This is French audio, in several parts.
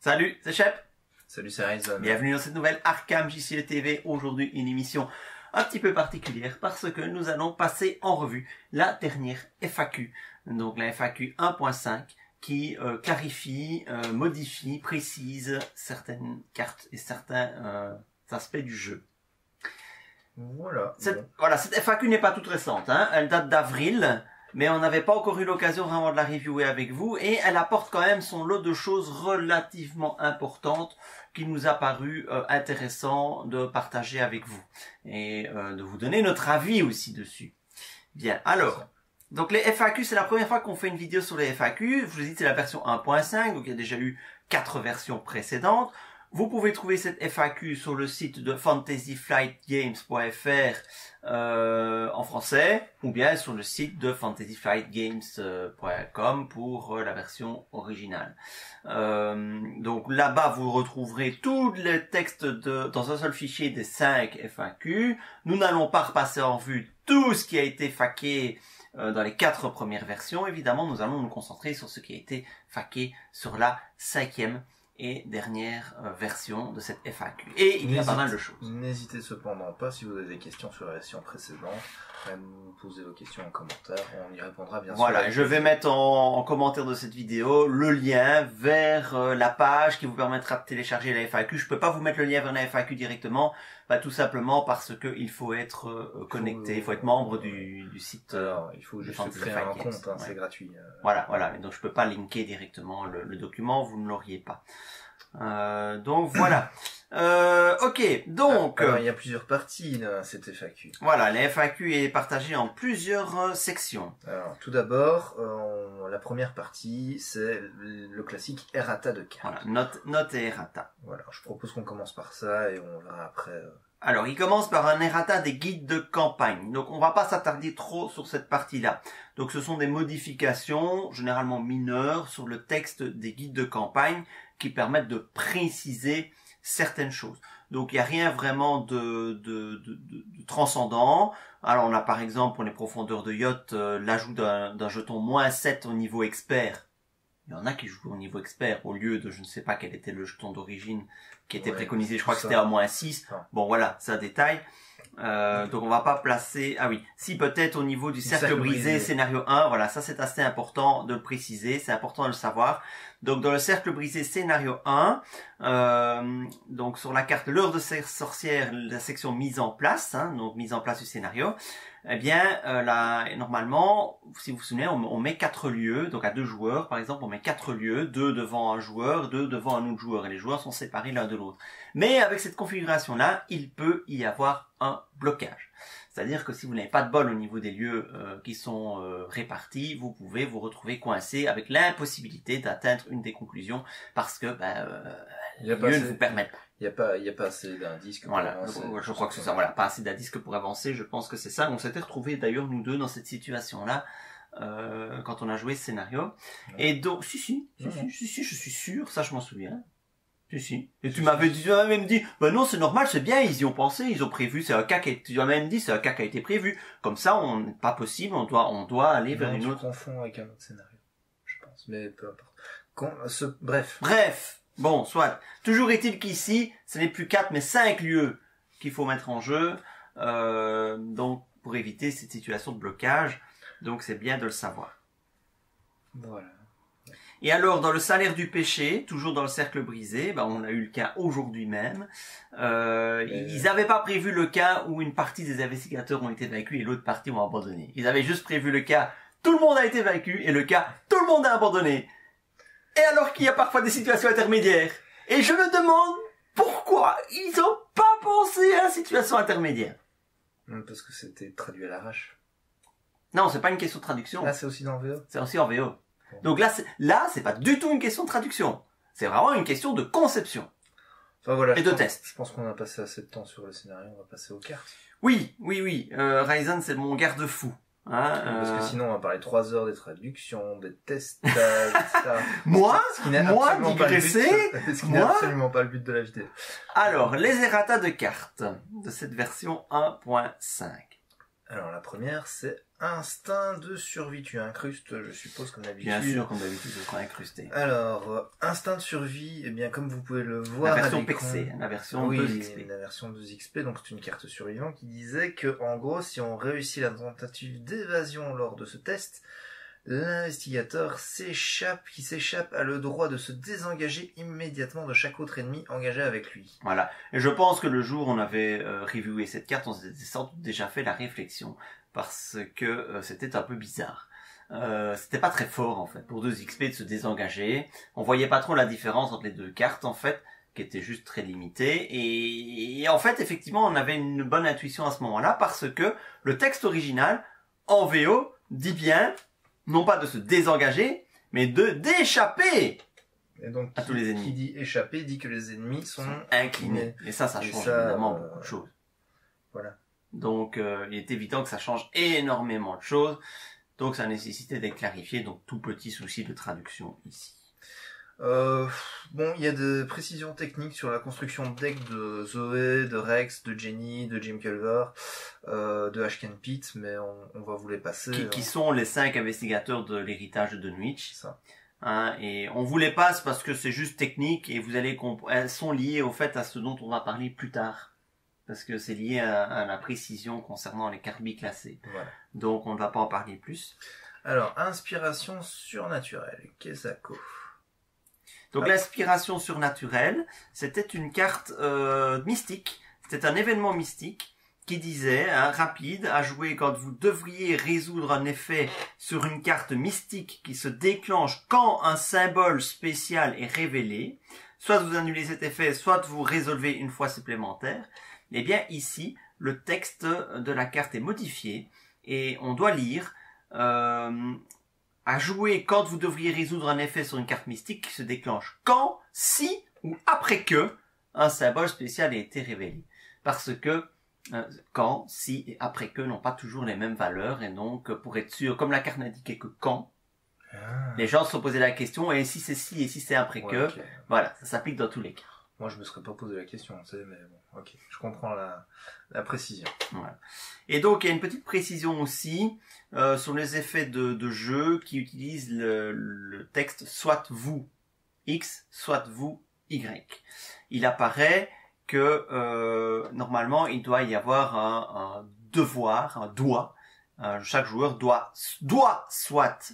Salut, c'est Shep. Salut, c'est Ryzen. Bienvenue dans cette nouvelle Arkham JCE TV. Aujourd'hui, une émission un petit peu particulière parce que nous allons passer en revue la dernière FAQ. Donc la FAQ 1.5 qui clarifie, modifie, précise certaines cartes et certains aspects du jeu. Voilà. Cette FAQ n'est pas toute récente, hein. Elle date d'avril. Mais on n'avait pas encore eu l'occasion vraiment de la reviewer avec vous et elle apporte quand même son lot de choses relativement importantes qui nous a paru intéressant de partager avec vous et de vous donner notre avis aussi dessus. Bien, alors, donc les FAQ, c'est la première fois qu'on fait une vidéo sur les FAQ. Je vous ai dit c'est la version 1.5, donc il y a déjà eu 4 versions précédentes. Vous pouvez trouver cette FAQ sur le site de fantasyflightgames.fr en français ou bien sur le site de fantasyflightgames.com pour la version originale. Donc là-bas, vous retrouverez tous les textes dans un seul fichier des 5 FAQ. Nous n'allons pas repasser en vue tout ce qui a été faqué dans les 4 premières versions. Évidemment, nous allons nous concentrer sur ce qui a été faqué sur la 5e et dernière version de cette FAQ. Et il y a pas mal de choses. N'hésitez cependant pas, si vous avez des questions sur la version précédente, à nous poser vos questions en commentaire, on y répondra bien sûr. Voilà, je vais mettre en commentaire de cette vidéo le lien vers la page qui vous permettra de télécharger la FAQ. Je peux pas vous mettre le lien vers la FAQ directement, tout simplement parce que il faut être connecté, il faut être membre du site. Alors, il faut juste créer un compte, hein, c'est gratuit. Voilà, donc je peux pas linker directement le document, vous ne l'auriez pas. Donc voilà. Ok, donc alors, il y a plusieurs parties dans cette FAQ. Voilà, la FAQ est partagée en plusieurs sections. Alors, tout d'abord, la première partie, c'est le classique errata de cartes. Voilà, note et errata. Voilà, je propose qu'on commence par ça et on verra après. Alors, il commence par un errata des guides de campagne. Donc, on va pas s'attarder trop sur cette partie-là. Donc, ce sont des modifications, généralement mineures, sur le texte des guides de campagne qui permettent de préciser certaines choses. Donc, il n'y a rien vraiment de transcendant. Alors, on a par exemple, pour les profondeurs de yacht, l'ajout d'un jeton -7 au niveau expert. Il y en a qui jouent au niveau expert au lieu de, je ne sais pas quel était le jeton d'origine qui était préconisé, je crois que c'était à -6. Bon voilà, c'est un détail. Donc on va pas placer, ah oui, si peut-être au niveau du cercle brisé, scénario 1, voilà, ça c'est assez important de le préciser, c'est important de le savoir. Donc dans le cercle brisé scénario 1, donc sur la carte l'heure de sorcière, la section mise en place, hein, donc mise en place du scénario, eh bien là, normalement, si vous vous souvenez, on met 4 lieux, donc à 2 joueurs par exemple, on met 4 lieux, 2 devant un joueur, 2 devant un autre joueur, et les joueurs sont séparés l'un de l'autre. Mais avec cette configuration là, il peut y avoir un blocage. C'est-à-dire que si vous n'avez pas de bol au niveau des lieux qui sont répartis, vous pouvez vous retrouver coincé avec l'impossibilité d'atteindre une des conclusions parce que les lieux ne vous permettent pas. Il y a pas assez d'indices. Voilà, je crois que c'est ça. Voilà, pas assez d'indices pour avancer. Je pense que c'est ça. On s'était retrouvés d'ailleurs nous deux dans cette situation-là quand on a joué ce scénario. Ouais. Et donc, si, je suis sûr. Ça, je m'en souviens. Si. Et tu m'avais même dit, non, c'est normal, c'est bien, ils y ont pensé, ils ont prévu, c'est un cas tu m'as même dit, c'est un cas qui a été prévu. Comme ça, on n'est pas possible, on doit aller vers une autre. Tu confonds avec un autre scénario, je pense, mais peu importe. Bref. Bon, soit. Toujours est-il qu'ici, ce n'est plus 4, mais 5 lieux qu'il faut mettre en jeu, donc, pour éviter cette situation de blocage. Donc, c'est bien de le savoir. Voilà. Et alors, dans le salaire du péché, toujours dans le cercle brisé, on a eu le cas aujourd'hui même. Ils n'avaient pas prévu le cas où une partie des investigateurs ont été vaincus et l'autre partie ont abandonné. Ils avaient juste prévu le cas tout le monde a été vaincu et le cas tout le monde a abandonné. Et alors qu'il y a parfois des situations intermédiaires. Et je me demande pourquoi ils n'ont pas pensé à la situation intermédiaire. Parce que c'était traduit à l'arrache. Non, c'est pas une question de traduction. Là, c'est aussi dans VO. C'est aussi en VO. Donc là, c'est pas du tout une question de traduction. C'est vraiment une question de conception. Enfin, voilà, et de test. Je pense qu'on a passé assez de temps sur le scénario, on va passer aux cartes. Oui. Ryzen, c'est mon garde-fou. Hein, parce que sinon, on va parler 3 heures des traductions, des tests, etc. Moi, digresser, ce qui n'est absolument pas le but de la vidéo. Alors, les errata de cartes de cette version 1.5. Alors, la première, c'est instinct de survie. Tu incrustes, je suppose, comme d'habitude. Bien sûr, comme d'habitude, ce sera incrusté. Alors, instinct de survie, eh bien, comme vous pouvez le voir La version à l'écran, PXC, la version oui, 2XP. la version 2XP, donc c'est une carte survivante qui disait que, en gros, si on réussit la tentative d'évasion lors de ce test, l'investigateur qui s'échappe a le droit de se désengager immédiatement de chaque autre ennemi engagé avec lui. Voilà. Et je pense que le jour où on avait reviewé cette carte, on s'était sans doute déjà fait la réflexion, parce que c'était un peu bizarre. C'était pas très fort en fait pour 2XP de se désengager. On voyait pas trop la différence entre les deux cartes en fait, qui était juste très limitée. Et en fait, effectivement, on avait une bonne intuition à ce moment-là, parce que le texte original en VO dit bien non pas de se désengager, mais d'échapper Et donc, à tous les ennemis. Qui dit échapper dit que les ennemis sont inclinés. Et ça change évidemment beaucoup de choses. Voilà. Donc, il est évident que ça change énormément de choses. Donc, ça nécessitait d'être clarifié. Donc, tout petit souci de traduction ici. Bon, il y a des précisions techniques sur la construction de deck de Zoé, de Rex, de Jenny, de Jim Culver, de Ashken Pete, mais on va vous les passer. Qui sont les 5 investigateurs de l'héritage de Dunwich. Ça. Hein, et on vous les passe parce que c'est juste technique et vous allez elles sont liées au fait à ce dont on va parler plus tard. Parce que c'est lié à la précision concernant les cartes biclassées. Voilà. Donc on ne va pas en parler plus. Alors, inspiration surnaturelle, Kesako. Donc l'inspiration surnaturelle, c'était une carte mystique, c'était un événement mystique qui disait, rapide, à jouer quand vous devriez résoudre un effet sur une carte mystique qui se déclenche quand un symbole spécial est révélé. Soit vous annulez cet effet, soit vous résolvez une fois supplémentaire. Eh bien ici, le texte de la carte est modifié et on doit lire... à jouer quand vous devriez résoudre un effet sur une carte mystique qui se déclenche quand, si ou après que un symbole spécial ait été révélé. Parce que quand, si et après que n'ont pas toujours les mêmes valeurs et donc pour être sûr, comme la carte n'indiquait que quand, les gens se sont posé la question et si c'est si et si c'est après que, okay. Voilà, ça s'applique dans tous les cas. Moi je me serais pas posé la question, tu sais, mais bon, ok, je comprends la précision. Voilà. Et donc il y a une petite précision aussi sur les effets de jeu qui utilisent le texte soit vous X, soit vous Y. Il apparaît que normalement il doit y avoir un devoir, un doit. Chaque joueur doit soit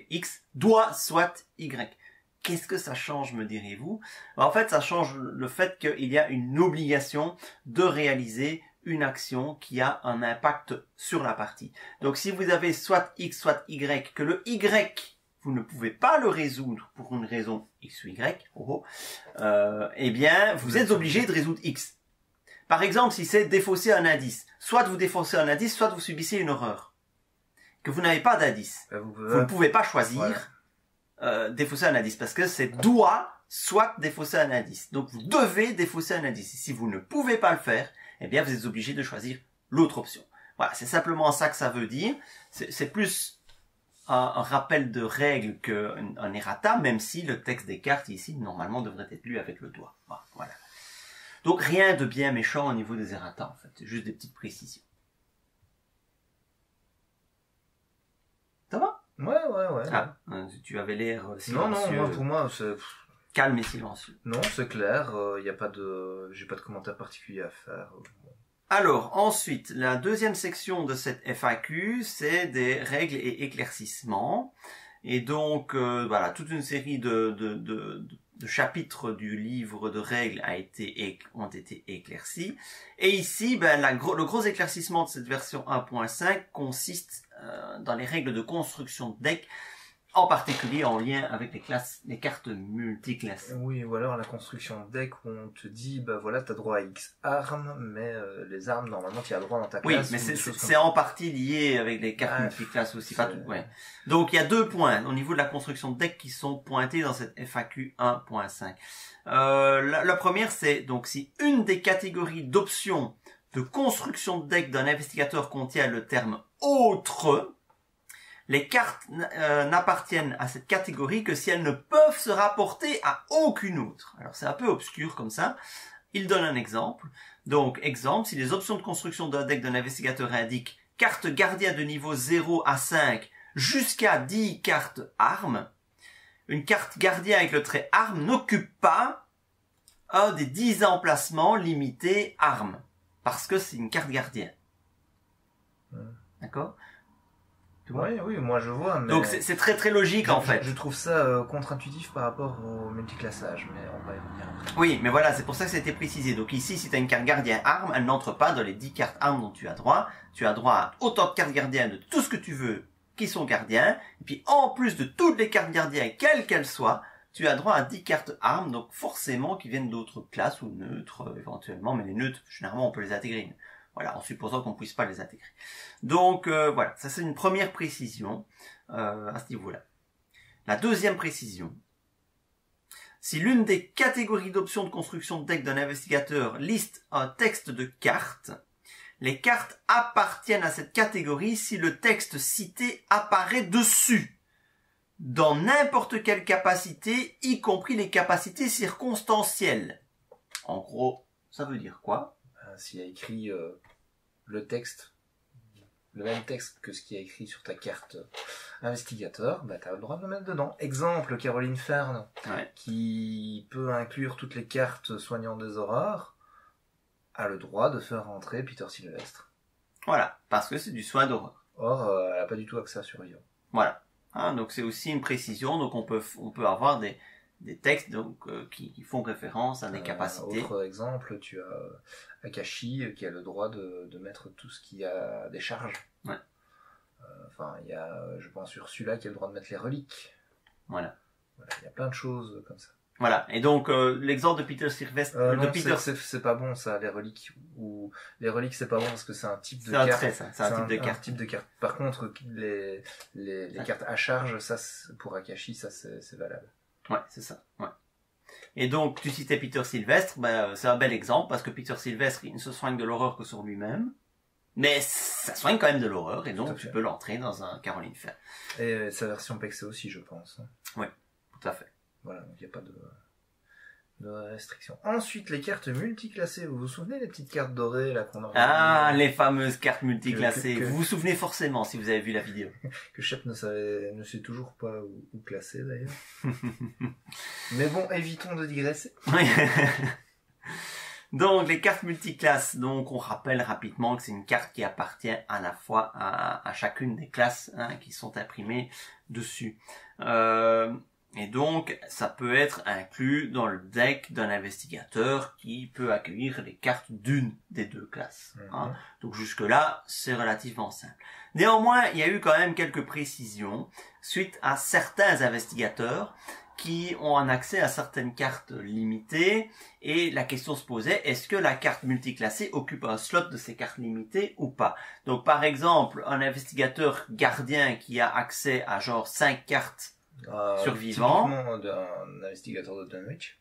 X, doit soit Y. Qu'est-ce que ça change, me direz-vous? En fait, ça change le fait qu'il y a une obligation de réaliser une action qui a un impact sur la partie. Donc, si vous avez soit X, soit Y, que le Y, vous ne pouvez pas le résoudre pour une raison X ou Y, eh bien, vous êtes obligé de résoudre X. Par exemple, si c'est défausser un indice, soit vous défaussez un indice, soit vous subissez une horreur. Que vous n'avez pas d'indice. Vous ne pouvez pas choisir... Voilà. Défausser un indice parce que c'est doit soit défausser un indice. Donc vous devez défausser un indice. Et si vous ne pouvez pas le faire, eh bien vous êtes obligé de choisir l'autre option. Voilà, c'est simplement ça que ça veut dire. C'est plus un rappel de règle qu'un errata, même si le texte des cartes ici normalement devrait être lu avec le doigt. Voilà. Donc rien de bien méchant au niveau des errata en fait, c'est juste des petites précisions. Ça va? Ouais. Ah, tu avais l'air silencieux. Non, pour moi, c'est... Calme et silencieux. Non, c'est clair, j'ai pas de commentaire particulier à faire. Alors, ensuite, la deuxième section de cette FAQ, c'est des règles et éclaircissements. Et donc, voilà, toute une série de chapitres du livre de règles ont été éclaircis. Et ici, le gros éclaircissement de cette version 1.5 consiste dans les règles de construction de deck, en particulier en lien avec les cartes multiclasses. Oui, ou alors la construction de deck où on te dit, bah voilà, t'as droit à X armes, mais les armes, normalement, tu as droit dans ta classe. Oui, mais c'est en partie lié avec les cartes multiclasses aussi. Pas tout, ouais. Donc, il y a 2 points au niveau de la construction de deck qui sont pointés dans cette FAQ 1.5. La première, c'est donc si une des catégories d'options de construction de deck d'un investigateur contient le terme « autre », les cartes n'appartiennent à cette catégorie que si elles ne peuvent se rapporter à aucune autre. Alors c'est un peu obscur comme ça. Il donne un exemple. Donc, exemple, si les options de construction d'un deck d'un investigateur indiquent carte gardien de niveau 0 à 5 jusqu'à 10 cartes armes, une carte gardien avec le trait arme n'occupe pas un des 10 emplacements limités armes. Parce que c'est une carte gardien. D'accord? Oui, oui, moi je vois. Mais donc c'est très très logique en fait. Je trouve ça contre-intuitif par rapport au multiclassage, mais on va y revenir après. Oui, mais voilà, c'est pour ça que ça a été précisé. Donc ici, si tu as une carte gardien arme, elle n'entre pas dans les 10 cartes armes dont tu as droit. Tu as droit à autant de cartes gardiens de tout ce que tu veux qui sont gardiens. Et puis en plus de toutes les cartes gardiens, quelles qu'elles soient, tu as droit à 10 cartes armes, donc forcément qui viennent d'autres classes ou neutres éventuellement. Mais les neutres, généralement, on peut les intégrer. Voilà, en supposant qu'on ne puisse pas les intégrer. Donc voilà, ça c'est une première précision à ce niveau-là. La deuxième précision, si l'une des catégories d'options de construction de deck d'un investigateur liste un texte de cartes, les cartes appartiennent à cette catégorie si le texte cité apparaît dessus, dans n'importe quelle capacité, y compris les capacités circonstancielles. En gros, ça veut dire quoi? S'il y a écrit le texte, le même texte que ce qui est écrit sur ta carte investigateur, bah tu as le droit de le mettre dedans. Exemple, Caroline Fern, qui peut inclure toutes les cartes soignant des horreurs, a le droit de faire rentrer Peter Sylvestre. Voilà, parce que c'est du soin d'horreur. Or, elle n'a pas du tout accès à Survivant. Voilà. Donc c'est aussi une précision, donc on peut avoir des textes donc qui font référence à des capacités. Autre exemple, tu as Akashi qui a le droit de mettre tout ce qui a des charges. Ouais. Enfin, il y a, je pense, Ursula qui a le droit de mettre les reliques. Voilà. Il y a plein de choses comme ça. Voilà. Et donc l'exemple de Peter Sylvestre, c'est pas bon ça, les reliques. Ou les reliques c'est pas bon parce que c'est un type de carte. C'est un type de carte. Par contre, les cartes à charge, ça pour Akashi, ça c'est valable. Ouais, c'est ça. Ouais. Et donc, tu citais Peter Sylvestre, c'est un bel exemple, parce que Peter Sylvestre, il ne se soigne de l'horreur que sur lui-même, mais ça soigne quand même de l'horreur, et donc tu peux l'entrer dans un Caroline Fern. Et sa version Pexé aussi, je pense. Oui, tout à fait. Voilà, donc il n'y a pas de restriction. Ensuite, les cartes multiclassées. Vous vous souvenez des petites cartes dorées là qu'on a Ah, les fameuses cartes multiclassées. Vous vous souvenez forcément si vous avez vu la vidéo. Que Shep ne sait toujours pas où classer d'ailleurs. Mais bon, évitons de digresser. Donc, les cartes multiclasses. Donc, on rappelle rapidement que c'est une carte qui appartient à la fois à chacune des classes qui sont imprimées dessus. Et donc, ça peut être inclus dans le deck d'un investigateur qui peut accueillir les cartes d'une des deux classes. Donc jusque-là, c'est relativement simple. Néanmoins, il y a eu quand même quelques précisions suite à certains investigateurs qui ont un accès à certaines cartes limitées, et la question se posait, est-ce que la carte multiclassée occupe un slot de ces cartes limitées ou pas? Donc par exemple, un investigateur gardien qui a accès à genre 5 cartes survivant. Typiquement d'un investigateur de Dunwich.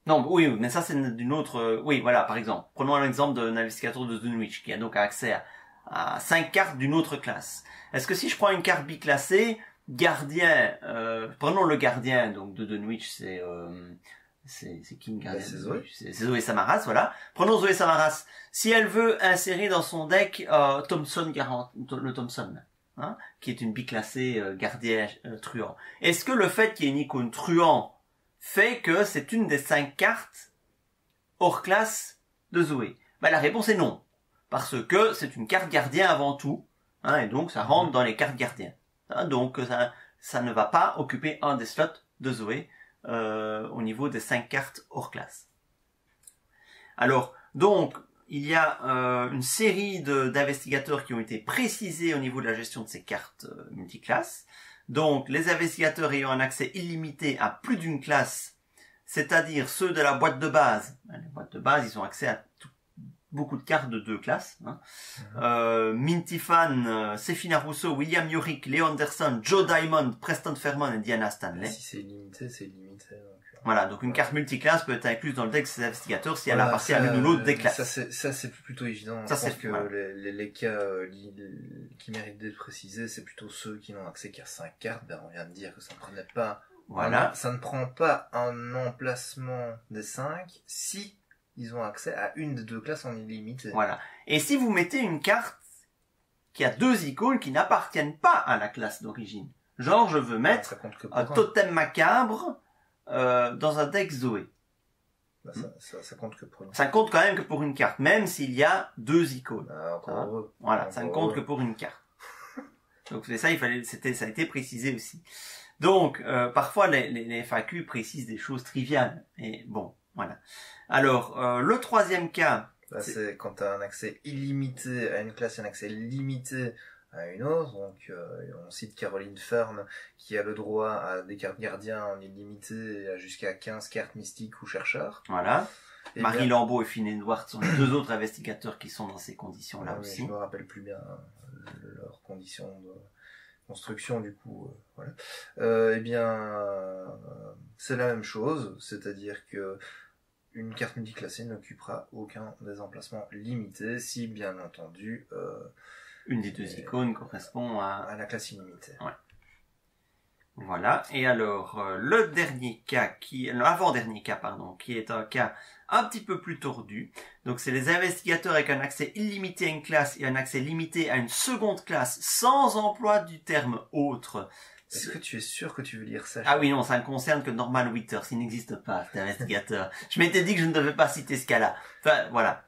Non, oui, mais ça c'est d'une autre. Oui, voilà, par exemple. Prenons un exemple d'un investigateur de Dunwich qui a donc accès à 5 cartes d'une autre classe. Est-ce que si je prends une carte biclassée, gardien, prenons le gardien donc de Dunwich, c'est qui une gardien? C'est Zoé. C'est Zoé Samaras, voilà. Prenons Zoé Samaras. Si elle veut insérer dans son deck le Thompson. Qui est une biclassée gardien truand. Est-ce que le fait qu'il y ait une icône truand fait que c'est une des 5 cartes hors classe de Zoé? La réponse est non. Parce que c'est une carte gardien avant tout, et donc ça rentre dans les cartes gardiens. Donc ça ne va pas occuper un des slots de Zoé au niveau des 5 cartes hors classe. Alors, donc, il y a une série d'investigateurs qui ont été précisés au niveau de la gestion de ces cartes multiclasses. Donc, les investigateurs ayant un accès illimité à plus d'une classe, c'est-à-dire ceux de la boîte de base. Les boîtes de base, ils ont accès à beaucoup de cartes de 2 classes. Minty Fan, Sefina Rousseau, William Yorick, Leo Anderson, Joe Diamond, Preston Fairmont et Diana Stanley. Si c'est illimité, c'est illimité. Voilà, donc une carte multiclasse peut être incluse dans le deck des investigateurs si elle appartient à l'une ou l'autre des classes. Ça c'est plutôt évident. Ça, je pense que les cas qui méritent d'être précisés, c'est plutôt ceux qui n'ont accès qu'à 5 cartes. On vient de dire que ça ne prenait pas. Voilà. Ça ne prend pas un emplacement des 5 si ils ont accès à une des 2 classes en illimité. Voilà. Et si vous mettez une carte qu'il y a 2 icônes qui n'appartiennent pas à la classe d'origine. Genre, je veux mettre Ça compte que pour un totem macabre dans un deck Zoé. Bah, ça compte que pour une Ça compte quand même que pour une carte, même s'il y a 2 icônes. Ah, encore heureux. Voilà, Encore ça ne compte heureux. que pour une carte. Donc c'est ça, ça a été précisé aussi. Donc parfois les FAQ précisent des choses triviales. Et bon, voilà. Alors le troisième cas, Là, c'est quand tu as un accès illimité à une classe et un accès limité à une autre. Donc, on cite Caroline Fern qui a le droit à des cartes gardiens en illimité et à jusqu'à 15 cartes mystiques ou chercheurs. voilà. Et Marie bien- Lambeau et Finn Edward sont les 2 autres investigateurs qui sont dans ces conditions-là Ouais, mais aussi. je me rappelle plus bien leurs conditions de construction du coup. Voilà. Eh bien, c'est la même chose, c'est-à-dire que une carte multiclassée n'occupera aucun des emplacements limités si bien entendu Une des 2 icônes correspond à la classe illimitée. Voilà. Et alors, le dernier cas l'avant-dernier cas, pardon, qui est un cas un petit peu plus tordu. Donc, c'est les investigateurs avec un accès illimité à une classe et un accès limité à une seconde classe sans emploi du terme autre. Est-ce que tu es sûr que tu veux lire ça? Ah oui, non, ça ne concerne que Norman Withers. Il n'existe pas, cet investigateur. Je m'étais dit que je ne devais pas citer ce cas-là. Enfin, voilà.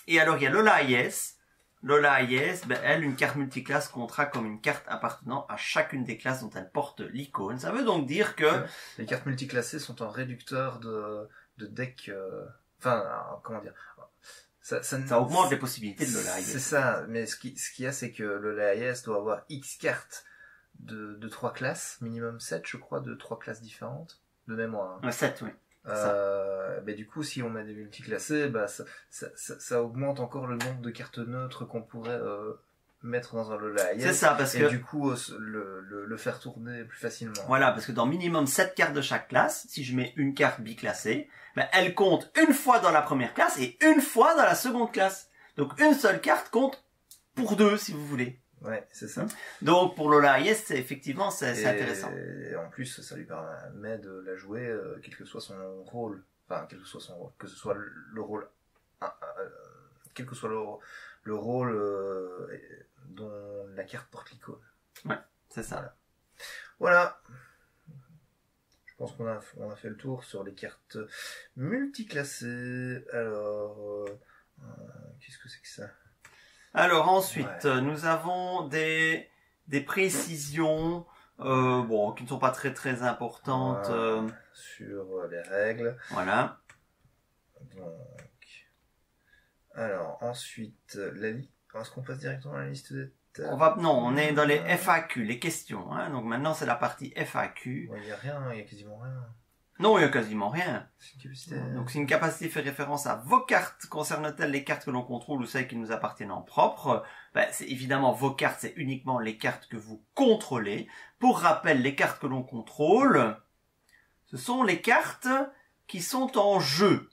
Et alors, il y a Lola Hayes. Lola Hayes, elle, une carte multiclasse comptera comme une carte appartenant à chacune des classes dont elle porte l'icône. Ça veut donc dire que... Les cartes multiclassées sont un réducteur de deck... Enfin, comment dire... Ça augmente les possibilités de Lola Hayes. C'est ça, mais ce qu'il y a, c'est que Lola Hayes doit avoir X cartes de 3 classes, minimum 7, je crois, de 3 classes différentes, de mémoire. Hein. 7, oui. Du coup, si on met des multiclassés, ça augmente encore le nombre de cartes neutres qu'on pourrait mettre dans un Lola Hayes. C'est ça, parce et que... du coup, le faire tourner plus facilement. Voilà, parce que dans minimum 7 cartes de chaque classe, si je mets une carte biclassée, elle compte une fois dans la première classe et une fois dans la seconde classe. Donc une seule carte compte pour 2, si vous voulez. Ouais, c'est ça. Donc pour Lola Hayes, c'est intéressant. Et en plus, ça lui permet de la jouer, quel que soit son rôle. Enfin, quel que soit son rôle. Que ce soit le rôle... quel que soit le rôle dont la carte porte l'icône. Ouais, c'est ça. Voilà. Je pense qu'on a fait le tour sur les cartes multiclassées. Alors, qu'est-ce que c'est que ça? Alors ensuite, nous avons des précisions qui ne sont pas très très importantes. Sur les règles. Voilà. Donc, alors ensuite, est-ce qu'on passe directement à la liste des thèmes? On est dans les FAQ, les questions. Hein. Donc maintenant c'est la partie FAQ. Il n'y a rien, il n'y a quasiment rien. Non, il n'y a quasiment rien. C'est une capacité... Donc si une capacité fait référence à vos cartes, concerne-t-elle les cartes que l'on contrôle ou celles qui nous appartiennent en propre? C'est évidemment vos cartes, c'est uniquement les cartes que vous contrôlez. Pour rappel, les cartes que l'on contrôle, ce sont les cartes qui sont en jeu.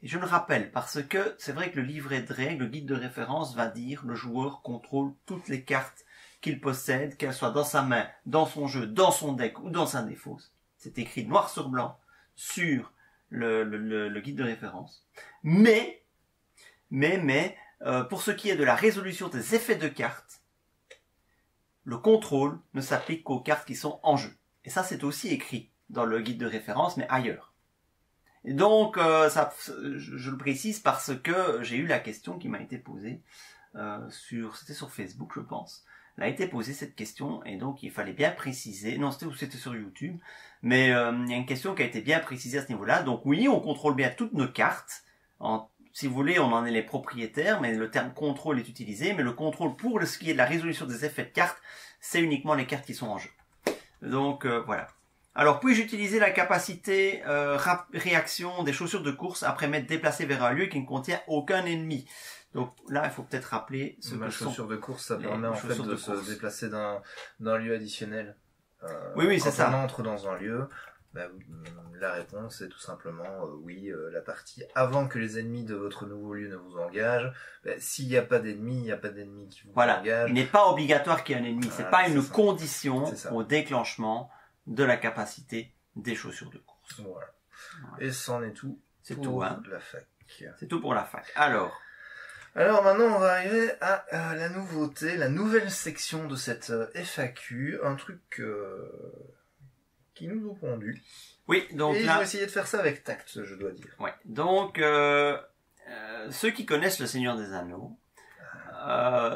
Et je le rappelle parce que c'est vrai que le livret de règles, le guide de référence va dire le joueur contrôle toutes les cartes qu'il possède, qu'elles soient dans sa main, dans son jeu, dans son deck ou dans sa défausse. C'est écrit noir sur blanc sur le guide de référence. Mais, pour ce qui est de la résolution des effets de cartes, le contrôle ne s'applique qu'aux cartes qui sont en jeu. Et ça, c'est aussi écrit dans le guide de référence, mais ailleurs. Et donc, je le précise parce que j'ai eu la question qui m'a été posée c'était sur Facebook, je pense. Elle a été posée cette question et donc il fallait bien préciser. Non, c'était sur YouTube, mais il y a une question qui a été bien précisée à ce niveau-là. Donc oui, on contrôle bien toutes nos cartes. Si vous voulez, on en est les propriétaires, mais le terme contrôle est utilisé. Mais le contrôle pour ce qui est de la résolution des effets de cartes, c'est uniquement les cartes qui sont en jeu. Donc voilà. Alors, puis-je utiliser la capacité réaction des chaussures de course après m'être déplacé vers un lieu qui ne contient aucun ennemi? Donc là, il faut peut-être rappeler ce que sont... chaussure de course, ça permet en fait de se déplacer d'un lieu additionnel. Oui, c'est ça. Quand on entre dans un lieu, la réponse est tout simplement oui, la partie avant que les ennemis de votre nouveau lieu ne vous engagent. S'il n'y a pas d'ennemis, il n'y a pas d'ennemis qui vous engagent. Il n'est pas obligatoire qu'il y ait un ennemi. C'est pas une condition au déclenchement de la capacité des chaussures de course. Voilà. Et c'en est tout. C'est tout, hein. La fac. C'est tout pour la fac. Alors, Alors maintenant, on va arriver à la nouveauté, la nouvelle section de cette FAQ, un truc qui nous ont pondu. Oui, donc Et là... je vais essayer de faire ça avec tact, je dois dire. Ouais. Donc, ceux qui connaissent le Seigneur des Anneaux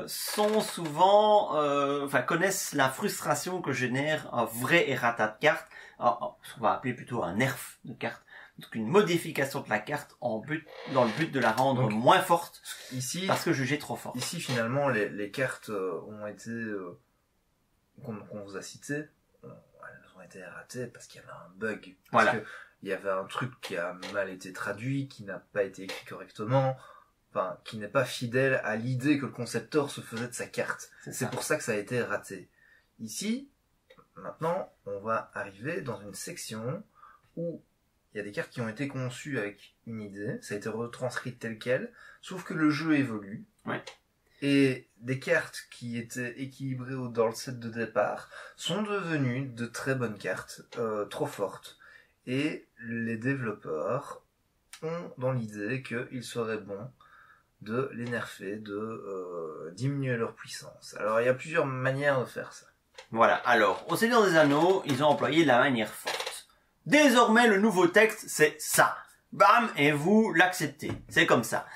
sont souvent, connaissent la frustration que génère un vrai errata de carte, ce qu'on va appeler plutôt un nerf de carte. Donc une modification de la carte dans le but de la rendre donc, moins forte, ici, parce que jugée trop forte. Ici, finalement, les cartes ont été, qu'on vous a citées, elles ont été ratées parce qu'il y avait un bug. Parce que il y avait un truc qui a mal été traduit, qui n'a pas été écrit correctement, enfin, qui n'est pas fidèle à l'idée que le concepteur se faisait de sa carte. C'est pour ça que ça a été raté. Ici, maintenant, on va arriver dans une section où il y a des cartes qui ont été conçues avec une idée, ça a été retranscrit tel quel, sauf que le jeu évolue. Ouais. Et des cartes qui étaient équilibrées dans le set de départ sont devenues de très bonnes cartes, trop fortes. Et les développeurs ont dans l'idée qu'il serait bon de les nerfer, de diminuer leur puissance. Alors il y a plusieurs manières de faire ça. Voilà, alors, au Seigneur des Anneaux, ils ont employé la manière forte. Désormais, le nouveau texte, c'est ça. Bam, et vous l'acceptez. C'est comme ça.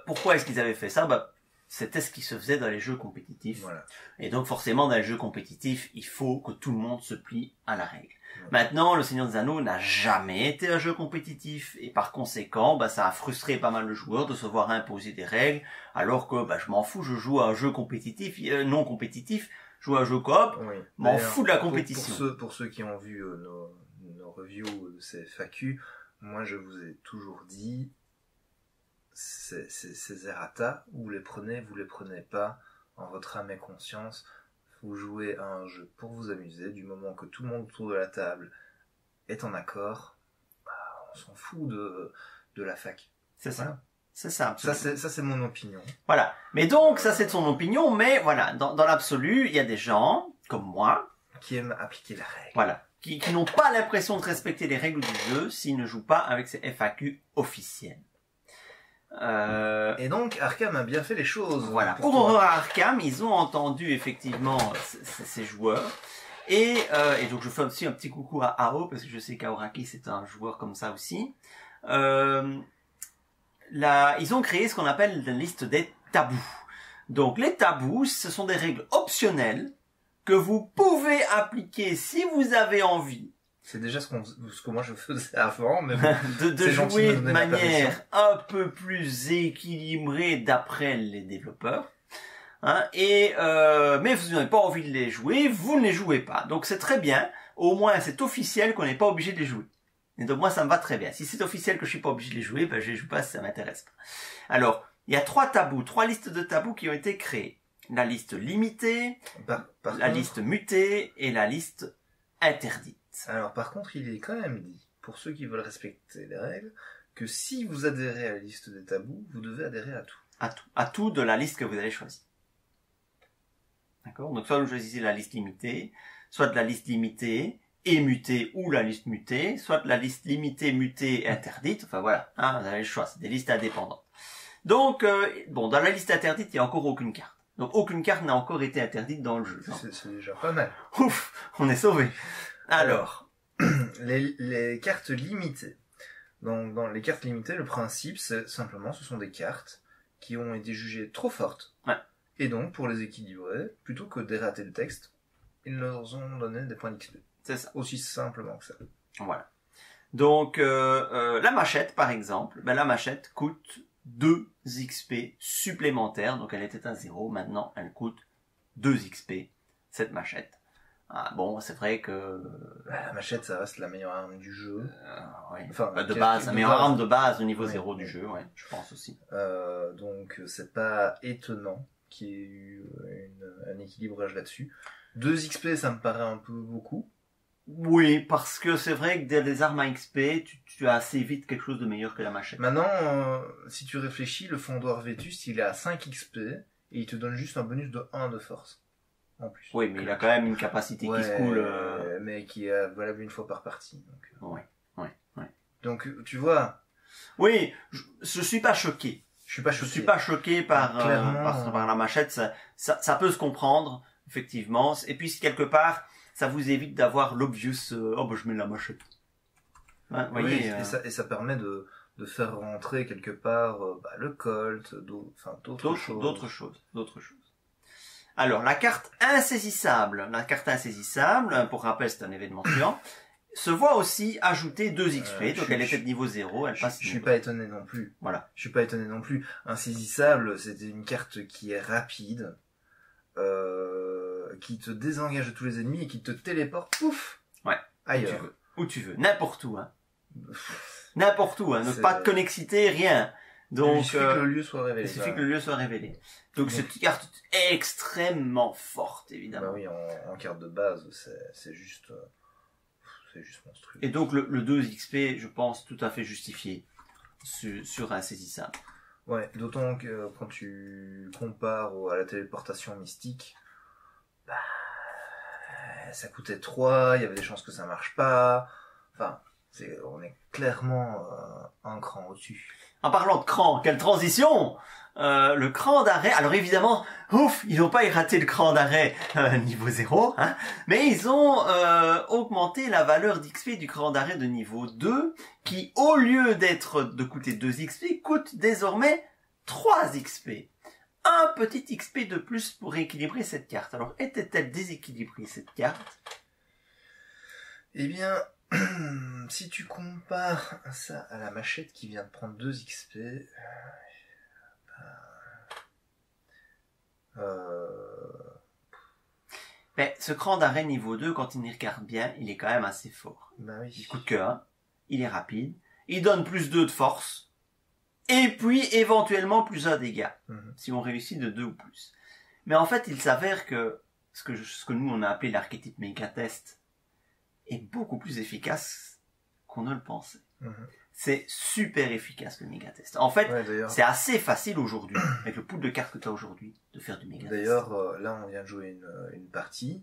Pourquoi est-ce qu'ils avaient fait ça? C'était ce qui se faisait dans les jeux compétitifs. Voilà. Et donc, forcément, dans les jeux compétitifs, il faut que tout le monde se plie à la règle. Maintenant, le Seigneur des Anneaux n'a jamais été un jeu compétitif. Et par conséquent, ça a frustré pas mal de joueurs de se voir imposer des règles. Alors que, je m'en fous, je joue à un jeu compétitif, non compétitif. Je joue à un jeu coop. Oui. M'en fous de la compétition. Pour ceux qui ont vu nos reviews de ces FAQ, moi je vous ai toujours dit, ces errata, vous les prenez pas en votre âme et conscience. Vous jouez à un jeu pour vous amuser, du moment que tout le monde autour de la table est en accord, on s'en fout de la fac. C'est ça. Voilà. C'est ça. Ça c'est mon opinion. Voilà. Mais donc, ça c'est son opinion, mais voilà, dans l'absolu, il y a des gens, comme moi, qui aiment appliquer la règle. Voilà. Qui n'ont pas l'impression de respecter les règles du jeu s'ils ne jouent pas avec ces FAQ officiels. Et donc, Arkham a bien fait les choses. Voilà. Pour Horror Arkham, ils ont entendu effectivement ces joueurs. Et donc je fais aussi un petit coucou à Ao, parce que je sais qu'Aoraki c'est un joueur comme ça aussi. Ils ont créé ce qu'on appelle la liste des tabous. Donc les tabous, ce sont des règles optionnelles que vous pouvez appliquer si vous avez envie. C'est déjà ce que moi je faisais avant, mais de jouer de manière un peu plus équilibrée d'après les développeurs. Hein, mais vous n'avez pas envie de les jouer, vous ne les jouez pas. Donc c'est très bien. Au moins c'est officiel qu'on n'est pas obligé de les jouer. Et donc moi ça me va très bien. Si c'est officiel que je suis pas obligé de les jouer, je les joue pas si ça m'intéresse pas. Alors, il y a trois listes de tabous qui ont été créées. La liste limitée, la liste mutée et la liste interdite. Alors par contre, il est quand même dit, pour ceux qui veulent respecter les règles, que si vous adhérez à la liste des tabous, vous devez adhérer à tout. À tout de la liste que vous allez choisir. D'accord? Donc soit vous choisissez la liste limitée, soit de la liste limitée et mutée ou la liste mutée, soit de la liste limitée, mutée et interdite. Enfin voilà, hein, vous avez le choix, c'est des listes indépendantes. Donc, dans la liste interdite, il n'y a encore aucune carte. Donc aucune carte n'a encore été interdite dans le jeu. C'est déjà pas mal. Ouf, on est sauvé. Alors, les cartes limitées. Donc dans les cartes limitées, le principe, c'est simplement, ce sont des cartes qui ont été jugées trop fortes. Ouais. Et donc, pour les équilibrer, plutôt que d'érater le texte, ils leur ont donné des points d'XP. C'est ça. Aussi simplement que ça. Voilà. Donc, la machette, par exemple, la machette coûte 2 XP supplémentaires. Donc, elle était à 0. Maintenant, elle coûte 2 XP, cette machette. Ah, bon, c'est vrai que... la machette, ça reste la meilleure arme du jeu. Ouais. Enfin, de base, la meilleure arme de base au niveau 0 du jeu, ouais, je pense aussi. Donc, c'est pas étonnant qu'il y ait eu un équilibrage là-dessus. 2 XP, ça me paraît un peu beaucoup. Oui, parce que c'est vrai que des armes à XP, tu as assez vite quelque chose de meilleur que la machette. Maintenant, si tu réfléchis, le fondeur Vétus, il est à 5 XP, et il te donne juste un bonus de 1 de force. En plus. Oui, mais il a quand même une capacité qui se coule. Mais qui est valable une fois par partie. Donc. Ouais. Donc, tu vois. Oui, je suis pas choqué. Je suis pas Je choqué. suis pas choqué Clairement, par la machette, ça peut se comprendre, effectivement. Et puis, quelque part, ça vous évite d'avoir l'obvious, oh, bah, je mets la machette. Hein, vous Oui, voyez, et ça permet de faire rentrer quelque part le Colt, d'autres choses. d'autres choses. Alors, la carte insaisissable. La carte insaisissable, pour rappel, c'est un événement suivant, se voit aussi ajouter 2 XP. Donc, elle était de niveau 0, elle passe Je suis niveau. pas étonné non plus. Voilà. Je suis pas étonné non plus. Insaisissable, c'était une carte qui est rapide, qui te désengage de tous les ennemis et qui te téléporte, pouf, Ouais. ailleurs. Où tu veux. N'importe où, hein. N'importe où, hein. Donc, C'est- pas de connexité, rien. Donc, il suffit que le lieu soit révélé. il suffit que le lieu soit révélé. Donc, cette carte est extrêmement forte, évidemment. Bah oui, en carte de base, c'est juste monstrueux. Et donc, le 2 XP, je pense, tout à fait justifié sur insaisissable. Ouais, d'autant que quand tu compares à la téléportation mystique, bah, ça coûtait 3, il y avait des chances que ça marche pas. Enfin, on est clairement un cran au-dessus. En parlant de cran, quelle transition! Le cran d'arrêt, alors évidemment, ouf, ils n'ont pas raté le cran d'arrêt niveau 0, hein, mais ils ont augmenté la valeur d'XP du cran d'arrêt de niveau 2, qui au lieu de coûter 2 XP, coûte désormais 3 XP. Un petit XP de plus pour équilibrer cette carte. Alors, était-elle déséquilibrée cette carte? Eh bien, si tu compares ça à la machette qui vient de prendre 2 XP, Mais ce cran d'arrêt niveau 2, quand on y regarde bien, il est quand même assez fort. bah oui. Il coûte que 1, il est rapide, il donne plus 2 de force, et puis éventuellement plus 1 dégâts, si on réussit de 2 ou plus. Mais en fait, il s'avère que ce que nous on a appelé l'archétype méga-test est beaucoup plus efficace qu'on ne le pensait. C'est super efficace le méga-test. En fait, Ouais, c'est assez facile aujourd'hui, avec le pool de cartes que tu as aujourd'hui, de faire du méga-test. d'ailleurs, là on vient de jouer une partie,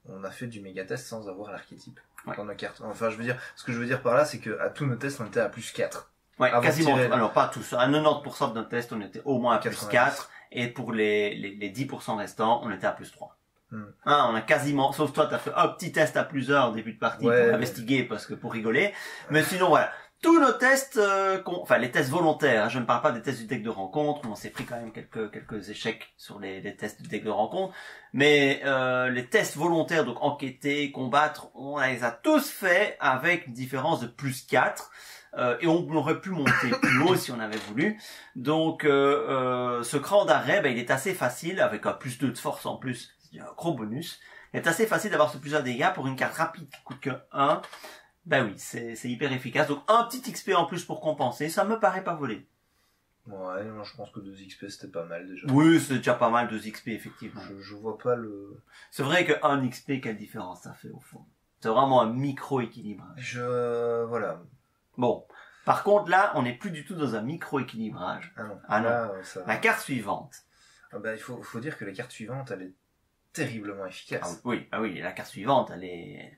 on a fait du méga-test sans avoir l'archétype dans nos cartes. Enfin, ce que je veux dire par là, c'est que à tous nos tests, on était à plus 4. Ouais, Avant quasiment. de tirer- Alors pas tous. À 90% de nos tests, on était au moins à plus 90. 4. Et pour les 10% restants, on était à plus 3. Hmm. Hein, on a quasiment, sauf toi, t'as fait un petit test à plusieurs en début de partie Ouais, pour mais- investiguer, parce que pour rigoler. Mais sinon, voilà. Tous nos tests, enfin les tests volontaires, hein, je ne parle pas des tests du deck de rencontre, on s'est pris quand même quelques échecs sur les tests du deck de rencontre, mais les tests volontaires, donc enquêter, combattre, on les a tous faits avec une différence de plus 4, et on aurait pu monter plus haut si on avait voulu. Donc ce cran d'arrêt, il est assez facile, avec un plus 2 de force en plus, c'est un gros bonus. Il est assez facile d'avoir ce plus 1 dégâts pour une carte rapide qui coûte que 1. Ben oui, c'est hyper efficace. Donc un petit XP en plus pour compenser, ça me paraît pas volé. Ouais, moi je pense que 2 XP c'était pas mal déjà. Oui, c'est déjà pas mal 2 XP effectivement. Je vois pas le... C'est vrai que 1 XP, quelle différence ça fait au fond. C'est vraiment un micro-équilibrage. Voilà. Bon, par contre là, on n'est plus du tout dans un micro-équilibrage. Ah non. Ah non. Là, ça... La carte suivante. Ah bah, il faut dire que la carte suivante, elle est terriblement efficace. Ah oui, la carte suivante, elle est...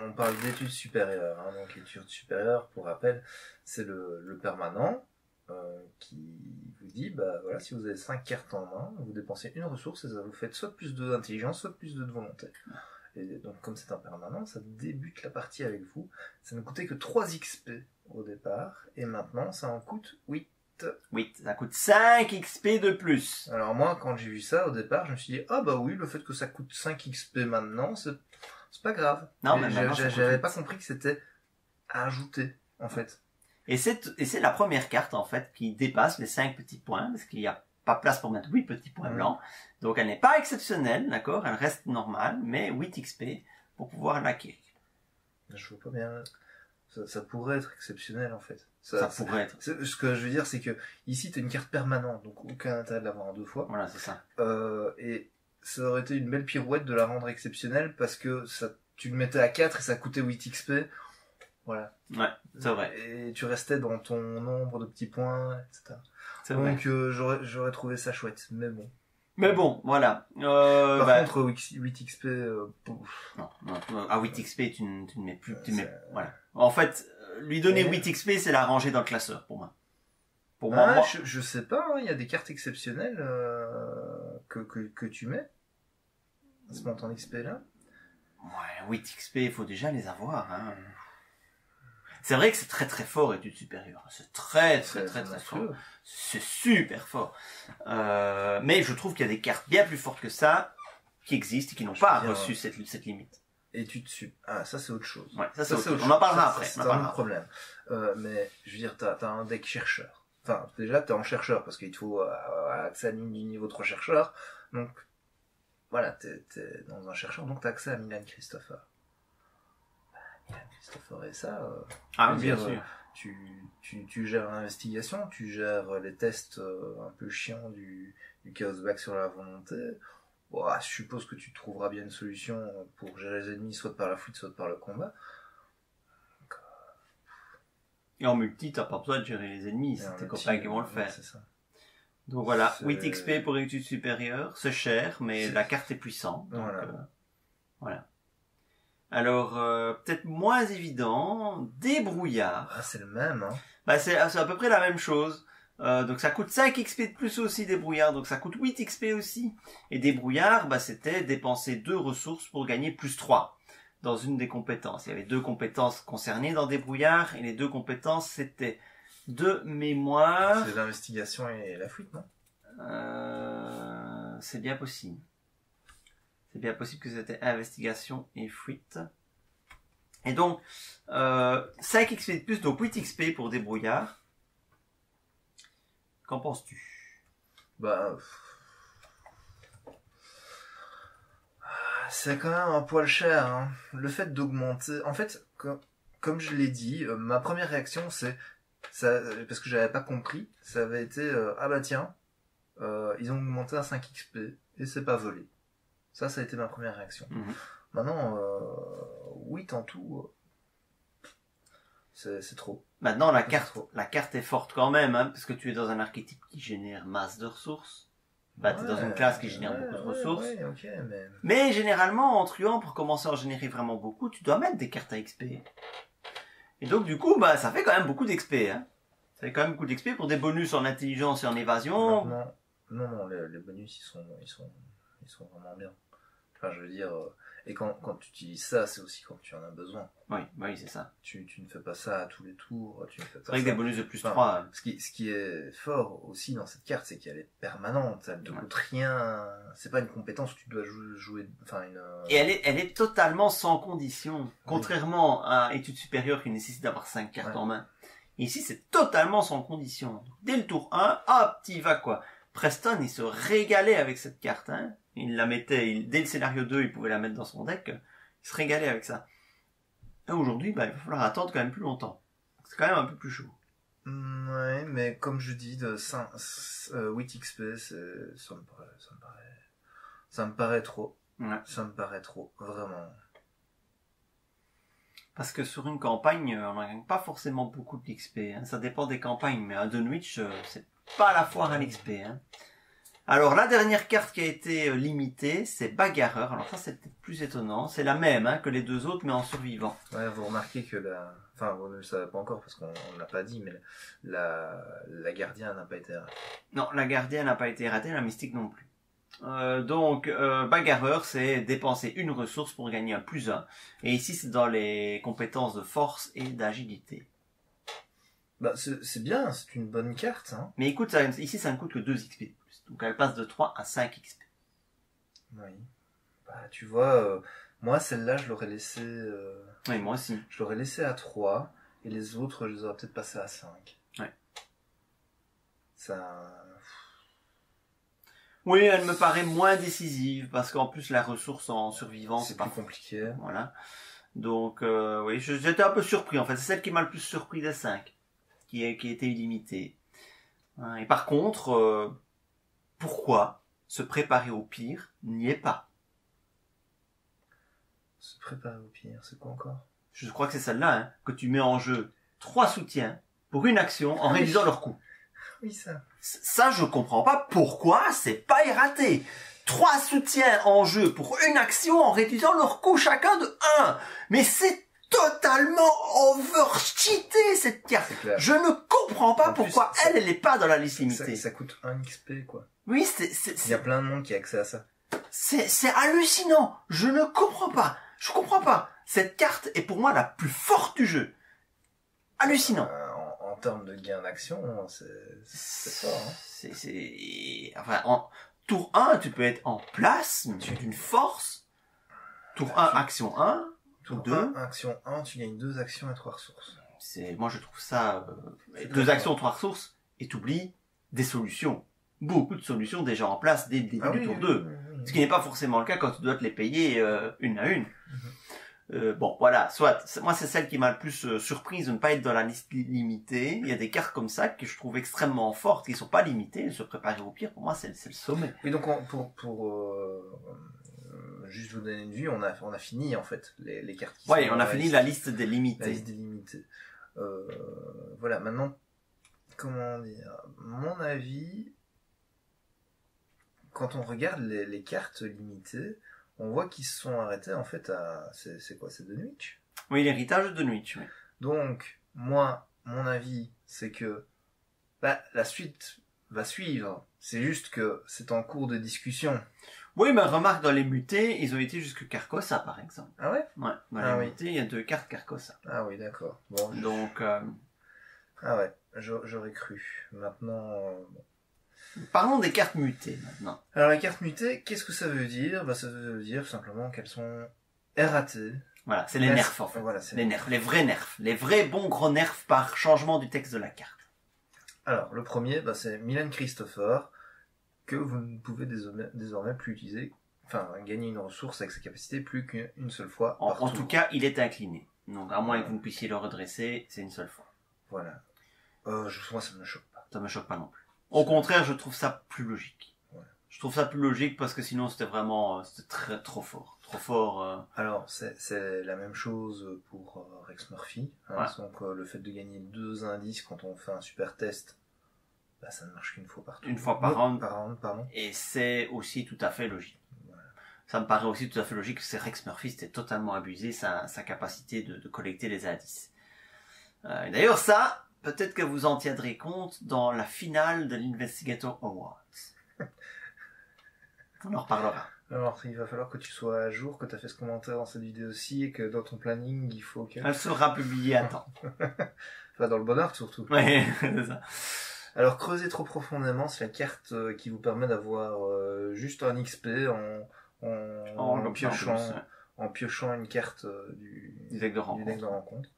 On parle d'études supérieures, hein, donc études supérieures, pour rappel, c'est le permanent qui vous dit, bah voilà, si vous avez 5 cartes en main, vous dépensez une ressource et ça vous fait soit plus d'intelligence, soit plus de volonté. Et donc comme c'est un permanent, ça débute la partie avec vous. Ça ne coûtait que 3 XP au départ, et maintenant ça en coûte 8. Oui, ça coûte 5 XP de plus. Alors moi, quand j'ai vu ça au départ, je me suis dit, ah bah oui, le fait que ça coûte 5 XP maintenant, c'est pas grave. Non, mais maintenant, ça j'avais coûte pas compris que c'était ajouté, en fait. Et c'est la première carte, en fait, qui dépasse les 5 petits points, parce qu'il n'y a pas place pour mettre 8 petits points blancs. Donc, elle n'est pas exceptionnelle, d'accord? Elle reste normale, mais 8 XP pour pouvoir l'acquérir. Je vois pas bien. Ça pourrait être exceptionnel, en fait. Ça pourrait être. Ce que je veux dire, c'est que ici, t'as une carte permanente, donc aucun intérêt de l'avoir en 2 fois. Voilà, c'est ça. Et ça aurait été une belle pirouette de la rendre exceptionnelle, parce que tu le mettais à 4 et ça coûtait 8 XP. Voilà. Ouais, c'est vrai. Et tu restais dans ton nombre de petits points, etc. C'est vrai. Donc j'aurais trouvé ça chouette, mais bon. Mais bon, voilà. Par contre, 8 XP... Non, à 8 XP, tu ne mets plus... Voilà. En fait, lui donner 8 XP, c'est la ranger dans le classeur, pour Pour moi, je sais pas, hein, il y a des cartes exceptionnelles que tu mets à ce montant d'XP là. Ouais, 8 XP, il faut déjà les avoir. Hein. C'est vrai que c'est très très fort, études supérieures. C'est très fort. C'est super fort. Mais je trouve qu'il y a des cartes bien plus fortes que ça qui existent et qui n'ont pas reçu cette limite. Études sup. Ah, ça c'est autre chose. Ouais, ça c'est autre chose. On en parlera après. C'est un autre problème. Mais je veux dire, t'as un deck chercheur. Enfin, déjà t'es en chercheur parce qu'il te faut accès à une du niveau 3 chercheur. Donc, voilà, t'es dans un chercheur, donc t'as accès à Milan Christopher. Milan Christopher et ça... bien sûr. Tu gères l'investigation, tu gères les tests un peu chiants du Chaos Back sur la volonté. Bon, je suppose que tu trouveras bien une solution pour gérer les ennemis, soit par la fuite, soit par le combat. Et en multi, t'as pas besoin de gérer les ennemis, c'est tes copains qui vont le faire. C'est ça. Donc voilà, 8 XP pour études supérieures, c'est cher, mais la carte est puissante. Donc, voilà. Alors, peut-être moins évident, débrouillard. Ah, c'est le même, hein. Bah, c'est à peu près la même chose. Donc ça coûte 5 XP de plus aussi, débrouillard, donc ça coûte 8 XP aussi. Et débrouillard, bah, c'était dépenser 2 ressources pour gagner plus 3 dans une des compétences. Il y avait 2 compétences concernées dans débrouillard, et les 2 compétences, c'était de mémoire... C'est l'investigation et la fuite, non? C'est bien possible. C'est bien possible que c'était investigation et fuite. Et donc, 5 XP de plus, donc 8 XP pour débrouillard. Qu'en penses-tu? Bah... C'est quand même un poil cher, hein. Le fait d'augmenter... En fait, comme je l'ai dit, ma première réaction, c'est... Ça, parce que j'avais pas compris, ça avait été... ah bah tiens, ils ont augmenté à 5 XP, et c'est pas volé. Ça a été ma première réaction. Maintenant, 8 en tout... C'est trop. Maintenant, la carte est forte quand même, hein, parce que tu es dans un archétype qui génère masse de ressources. Bah, t'es dans une classe qui génère beaucoup de ressources. Okay, mais généralement, en truand, pour commencer à en générer vraiment beaucoup, tu dois mettre des cartes à XP. Et donc, du coup, bah, ça fait quand même beaucoup d'XP, hein. Ça fait quand même beaucoup d'XP pour des bonus en intelligence et en évasion. Non, les bonus, ils sont vraiment bien. Enfin, je veux dire... Et quand tu utilises ça, c'est aussi quand tu en as besoin. Oui, c'est ça. Tu ne fais pas ça à tous les tours. C'est vrai que des bonus de plus 3. Ce qui est fort aussi dans cette carte, c'est qu'elle est permanente. Elle ne te coûte rien. C'est pas une compétence que tu dois jouer. Et elle est totalement sans condition. Contrairement à études supérieures qui nécessitent d'avoir 5 cartes en main. Et ici, c'est totalement sans condition. Dès le tour 1, hop, t'y vas quoi. Preston, il se régalait avec cette carte, hein. Il la mettait, dès le scénario 2, il pouvait la mettre dans son deck. Il se régalait avec ça. Et aujourd'hui, bah, il va falloir attendre quand même plus longtemps. C'est quand même un peu plus chaud. Ouais, mais comme je dis, de 8 XP, ça me paraît trop. Ouais. Ça me paraît trop, vraiment. Parce que sur une campagne, on n'en gagne pas forcément beaucoup d'XP, hein. Ça dépend des campagnes, mais à Dunwich, c'est pas la foire à l'XP, hein. Alors, la dernière carte qui a été limitée, c'est Bagarreur. Alors ça, c'est peut-être plus étonnant. C'est la même, hein, que les 2 autres, mais en survivant. Ouais, vous remarquez que enfin, vous ne le savez pas encore parce qu'on ne l'a pas dit, mais la gardienne n'a pas été ratée. Non, la gardienne n'a pas été ratée, la mystique non plus. Donc, Bagarreur, c'est dépenser une ressource pour gagner un plus 1. Et ici, c'est dans les compétences de force et d'agilité. Bah, c'est bien, c'est une bonne carte, hein. Mais écoute, ici, ça ne coûte que 2 XP. Donc elle passe de 3 à 5 XP. Oui. Bah, tu vois, moi, celle-là, je l'aurais laissé... Oui, moi aussi. Je l'aurais laissé à 3, et les autres, je les aurais peut-être passés à 5. Ouais. Ça... Oui, elle me paraît moins décisive, parce qu'en plus, la ressource en survivant, c'est pas compliqué. Voilà. Donc, oui, j'étais un peu surpris, en fait. C'est celle qui m'a le plus surpris des 5, qui était illimitée. Et par contre... pourquoi se préparer au pire n'y est pas? Se préparer au pire, c'est quoi encore? Je crois que c'est celle-là, hein, que tu mets en jeu 3 soutiens pour une action en réduisant leur coût. Oui, ça. Ça, je comprends pas pourquoi c'est pas erraté. 3 soutiens en jeu pour une action en réduisant leur coût chacun de 1. Mais c'est totalement overcheaté cette carte. Je ne comprends comprends pas En plus, pourquoi elle est pas dans la liste limitée. Ça coûte 1 XP, quoi. Oui, Il y a plein de monde qui a accès à ça. c'est hallucinant. Je ne comprends pas. Je comprends pas. Cette carte est pour moi la plus forte du jeu. Hallucinant. En termes de gain d'action, c'est fort. Hein. Enfin, en tour 1, tu peux être en place, tu es d'une force. Tour 1, action 1. Tour 2. 1, action 1, tu gagnes 2 actions et 3 ressources. Moi, je trouve ça... 2 actions, 3 ressources, et t'oublies des solutions. Beaucoup de solutions déjà en place dès le début du tour 2. Ce qui n'est pas forcément le cas quand tu dois te les payer une à une. Bon, voilà, soit, moi c'est celle qui m'a le plus surprise de ne pas être dans la liste limitée. Il y a des cartes comme ça que je trouve extrêmement fortes, qui ne sont pas limitées, se préparer au pire, pour moi c'est le sommet. Oui, donc juste vous donner une vue, on a fini en fait les cartes qui sont on a fini la liste des limités. La liste des limités. Voilà, maintenant, comment dire, mon avis, quand on regarde les cartes limitées, on voit qu'ils se sont arrêtés en fait à... C'est quoi? C'est de Nwitch? Oui, l'héritage de Nwitch, oui. Donc, moi, mon avis, c'est que la suite va suivre. C'est juste que c'est en cours de discussion. Oui, mais remarque, dans les mutés, ils ont été jusque Carcosa, par exemple. Ah ouais? Ouais, dans les mutés, il y a 2 cartes Carcosa. Ah oui, d'accord. Bon, donc... Ah ouais, j'aurais cru. Maintenant... Bon. Parlons des cartes mutées maintenant. Alors la carte mutée, qu'est-ce que ça veut dire? Ça veut dire simplement qu'elles sont erratées. Voilà, c'est les nerfs en fait. Voilà, les nerfs, les vrais nerfs. Les vrais bons gros nerfs par changement du texte de la carte. Alors le premier, c'est Milan Christopher, que vous ne pouvez désormais plus utiliser, enfin gagner une ressource avec sa capacité plus qu'une seule fois par tour. En tout cas, il est incliné. Donc à moins que vous ne puissiez le redresser, c'est une seule fois. Voilà. Moi ça me choque pas. Ça me choque pas non plus. Au contraire, je trouve ça plus logique. Ouais. Je trouve ça plus logique parce que sinon c'était vraiment trop fort. Trop fort. Alors c'est la même chose pour Rex Murphy. Hein, ouais. Donc le fait de gagner 2 indices quand on fait un super test, ça ne marche qu'une fois par tour. Une fois par round. Pardon. Et c'est aussi tout à fait logique. Voilà. Ça me paraît aussi tout à fait logique que Rex Murphy c'était totalement abusé sa capacité de collecter les indices. D'ailleurs ça... Peut-être que vous en tiendrez compte dans la finale de l'Investigator Awards. On en reparlera. Alors, il va falloir que tu sois à jour, que tu as fait ce commentaire dans cette vidéo aussi, et que dans ton planning, il faut que... Elle sera publiée à temps. Enfin, dans le bon ordre, surtout. Oui, c'est ça. Alors, creuser trop profondément, c'est la carte qui vous permet d'avoir juste un XP en piochant une carte du deck de rencontre.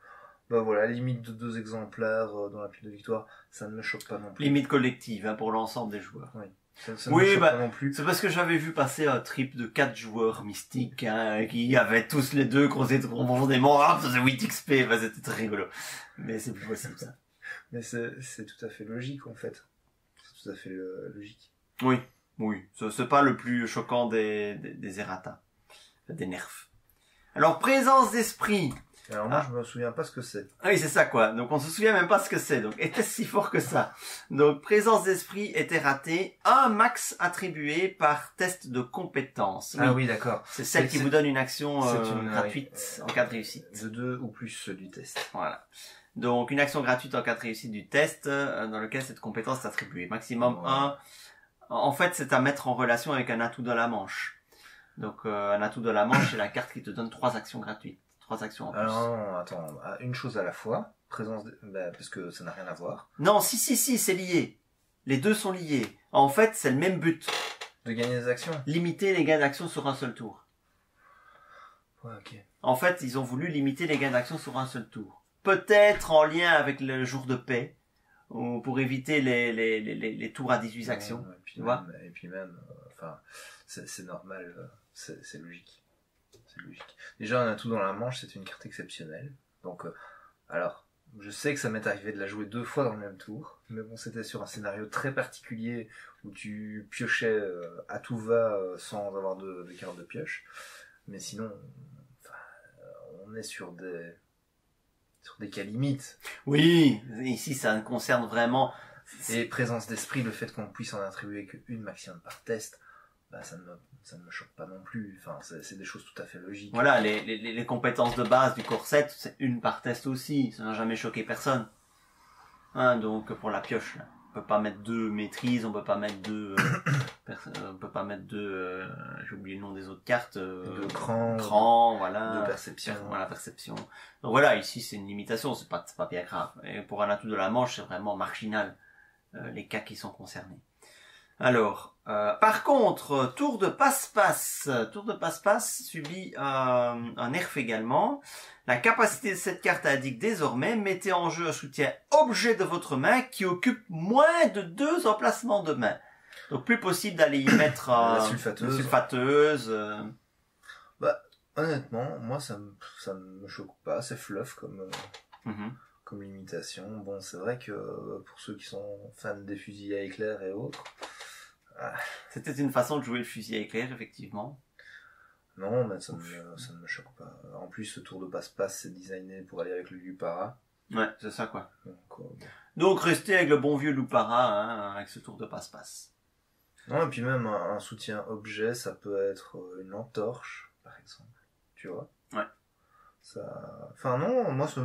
Voilà, limite de 2 exemplaires dans la pile de victoire, ça ne me choque pas non plus. Limite collective, pour l'ensemble des joueurs. Oui. Ça ne me choque pas non plus. C'est parce que j'avais vu passer un trip de 4 joueurs mystiques, qui avaient tous les deux creusé profondément, ça faisait 8 XP, c'était très rigolo. Mais c'est plus possible, ça. Mais c'est tout à fait logique, en fait. C'est tout à fait logique. Oui. C'est pas le plus choquant des errata. Des nerfs. Alors, présence d'esprit. Alors moi, je me souviens pas ce que c'est. Oui, c'est ça, quoi. Donc, on se souvient même pas ce que c'est. Donc, était-ce si fort que ça? Donc, présence d'esprit était ratée. Un max attribué par test de compétence. Ah oui, d'accord. C'est celle qui vous donne une action gratuite en cas de réussite. De 2 ou plus du test. Voilà. Donc, une action gratuite en cas de réussite du test, dans lequel cette compétence est attribuée. Maximum 1. En fait, c'est à mettre en relation avec un atout de la manche. Donc, un atout de la manche, c'est la carte qui te donne 3 actions gratuites. 3 actions en plus. Alors non, attends, une chose à la fois, parce que ça n'a rien à voir. Non, si, c'est lié. Les deux sont liés. En fait, c'est le même but. De gagner des actions. Limiter les gains d'action sur un seul tour. Ouais, ok. En fait, ils ont voulu limiter les gains d'action sur un seul tour. Peut-être en lien avec le jour de paix, ou pour éviter les tours à 18 actions. Tu vois. Et puis même, c'est normal, c'est logique. C'est logique. Déjà, un atout dans la manche, c'est une carte exceptionnelle. Donc, alors, je sais que ça m'est arrivé de la jouer 2 fois dans le même tour, mais bon, c'était sur un scénario très particulier où tu piochais à tout va sans avoir de carte de pioche. Mais sinon, on est sur des cas limites. Oui, ici, ça concerne vraiment... Et présence d'esprit, le fait qu'on puisse en attribuer qu'une maximum par test, ça ne me choque pas non plus. Enfin, c'est des choses tout à fait logiques. Voilà, les compétences de base du corset, c'est une par test aussi. Ça n'a jamais choqué personne. Hein, donc pour la pioche, là. On peut pas mettre 2 maîtrises, on peut pas mettre 2... j'ai oublié le nom des autres cartes. 2 crans, voilà. 2 perception. Voilà, perception. Donc voilà, ici c'est une limitation, c'est pas bien grave. Et pour un atout de la manche, c'est vraiment marginal, les cas qui sont concernés. Alors, par contre, tour de passe-passe. Tour de passe-passe subit un nerf également. La capacité de cette carte indique désormais, mettez en jeu un soutien objet de votre main qui occupe moins de 2 emplacements de main. Donc plus possible d'aller y mettre la une sulfateuse. Bah, honnêtement, moi ça me choque pas, c'est fluff comme limitation. Bon, c'est vrai que pour ceux qui sont fans des fusils à éclair et autres... C'était une façon de jouer le fusil à éclair, effectivement. Non, mais ça ne me choque pas. En plus, ce tour de passe-passe, c'est designé pour aller avec le Lupara. Ouais, c'est ça, quoi. Donc, restez avec le bon vieux Lupara, hein, avec ce tour de passe-passe. Non, et puis même un soutien objet, ça peut être une lampe torche, par exemple. Tu vois? Ouais. Enfin, non, moi, ça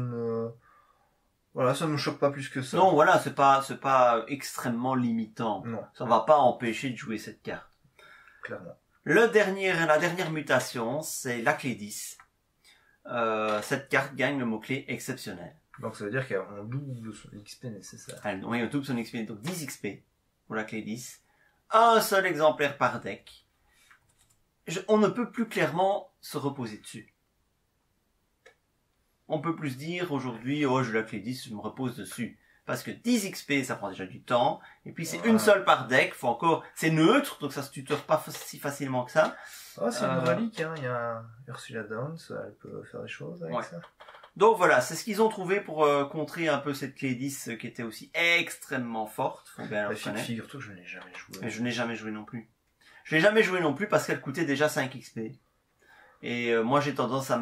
me choque pas plus que ça. Non, voilà, c'est pas extrêmement limitant. Non. Ça va pas empêcher de jouer cette carte. Clairement. La dernière mutation, c'est la clé 10. Cette carte gagne le mot-clé exceptionnel. Donc ça veut dire qu'on double son XP nécessaire. Oui, on double son XP, donc 10 XP pour la clé 10. Un seul exemplaire par deck. On ne peut plus clairement se reposer dessus. On peut plus se dire aujourd'hui, oh j'ai la clé 10, je me repose dessus. Parce que 10 XP, ça prend déjà du temps. Et puis c'est une seule par deck. C'est neutre, donc ça se tuteur pas si facilement que ça. Oh, c'est une relique, hein. Il y a Ursula Downs, elle peut faire des choses avec ça. Donc voilà, c'est ce qu'ils ont trouvé pour contrer un peu cette clé 10 qui était aussi extrêmement forte. Faut bien le reconnaître. Figure-toi que je n'ai jamais joué. Mais je n'ai jamais joué non plus. Je n'ai jamais joué non plus parce qu'elle coûtait déjà 5 XP. Et moi j'ai tendance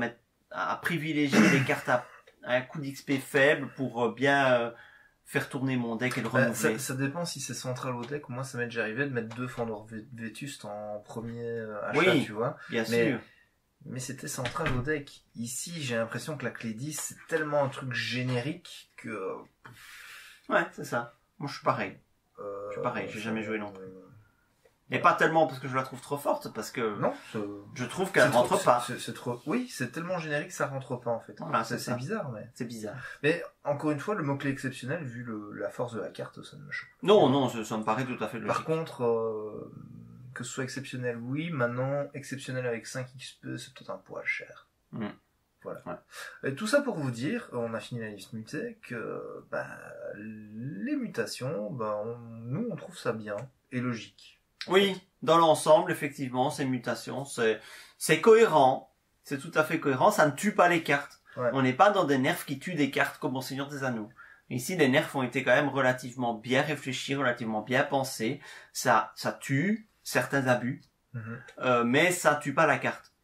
à privilégier les cartes à un coût d'XP faible pour bien faire tourner mon deck et le renouveler. Ça dépend si c'est central au deck. Moi ça m'est déjà arrivé de mettre 2 Fandor Vétuste en premier achat, tu vois. Bien sûr. Mais c'était central au deck. Ici, j'ai l'impression que la clé 10, c'est tellement un truc générique que... Ouais, c'est ça. Moi, je suis pareil. J'ai jamais joué non plus. Et pas tellement parce que je la trouve trop forte, parce que... Non, je trouve qu'elle rentre pas. C'est trop... Oui, c'est tellement générique que ça rentre pas, en fait. Voilà, c'est bizarre, mais... C'est bizarre. Mais, encore une fois, le mot-clé exceptionnel, vu la force de la carte, ça ne me choque pas. Non, ça me paraît tout à fait logique. Par contre... que ce soit exceptionnel, oui. Maintenant, exceptionnel avec 5 XP, c'est peut-être un poil cher. Voilà. Ouais. Et tout ça pour vous dire, on a fini la liste mutée, que les mutations, nous, on trouve ça bien et logique. Oui, dans l'ensemble, effectivement, ces mutations, c'est cohérent. C'est tout à fait cohérent. Ça ne tue pas les cartes. Ouais. On n'est pas dans des nerfs qui tuent des cartes comme au Seigneur des Anneaux. Ici, les nerfs ont été quand même relativement bien réfléchis, relativement bien pensés. Ça tue certains abus, mais ça tue pas la carte.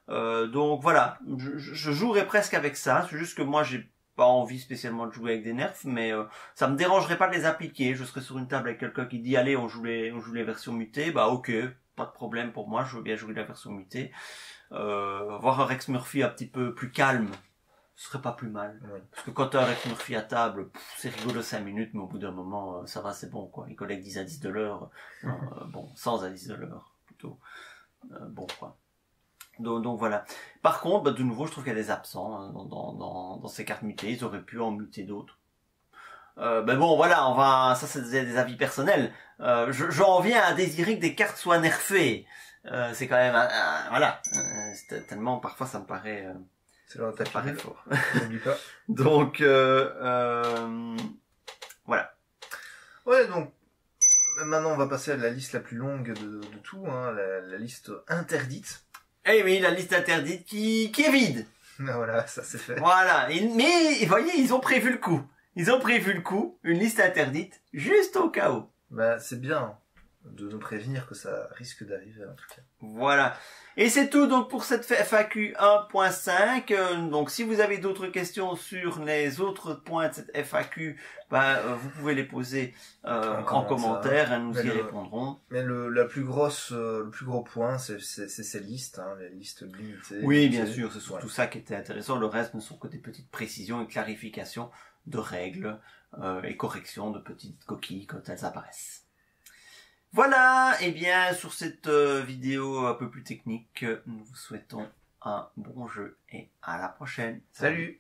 Donc voilà, je jouerais presque avec ça. C'est juste que moi, j'ai pas envie spécialement de jouer avec des nerfs, mais ça me dérangerait pas de les appliquer. Je serais sur une table avec quelqu'un qui dit allez, on joue les versions mutées. Bah ok, pas de problème pour moi. Je veux bien jouer la version mutée. Voir un Rex Murphy un petit peu plus calme, ce serait pas plus mal. Oui. Parce que quand t'as un Rex Murphy à table, c'est rigolo 5 minutes, mais au bout d'un moment, ça va, c'est bon, quoi. Il collecte 10 indices de l'heure. Bon, 100 indices de l'heure, plutôt. Bon, quoi. Donc voilà. Par contre, de nouveau, je trouve qu'il y a des absents hein, dans ces cartes mutées. Ils auraient pu en muter d'autres. Mais bon, voilà, ça c'est des avis personnels. J'en viens à désirer que des cartes soient nerfées. C'est quand même, voilà. Tellement, parfois, ça me paraît... c'est leur tapis fort. N'oublie pas. Donc, voilà. Ouais, donc, maintenant, on va passer à la liste la plus longue de tout, hein, la liste interdite. Eh oui, la liste interdite qui est vide. Voilà, ça c'est fait. Voilà. Mais, vous voyez, ils ont prévu le coup. Une liste interdite, juste au cas où. C'est bien. de nous prévenir que ça risque d'arriver en tout cas. Voilà. Et c'est tout donc pour cette FAQ 1.5. Donc si vous avez d'autres questions sur les autres points de cette FAQ, vous pouvez les poser en commentaire, hein, nous y répondrons. Mais le plus gros point, c'est ces listes, hein, les listes limitées. Oui, bien sûr, c'est surtout ça qui était intéressant. Le reste ne sont que des petites précisions et clarifications de règles et corrections de petites coquilles quand elles apparaissent. Voilà, et bien sur cette vidéo un peu plus technique, nous vous souhaitons un bon jeu et à la prochaine. Salut.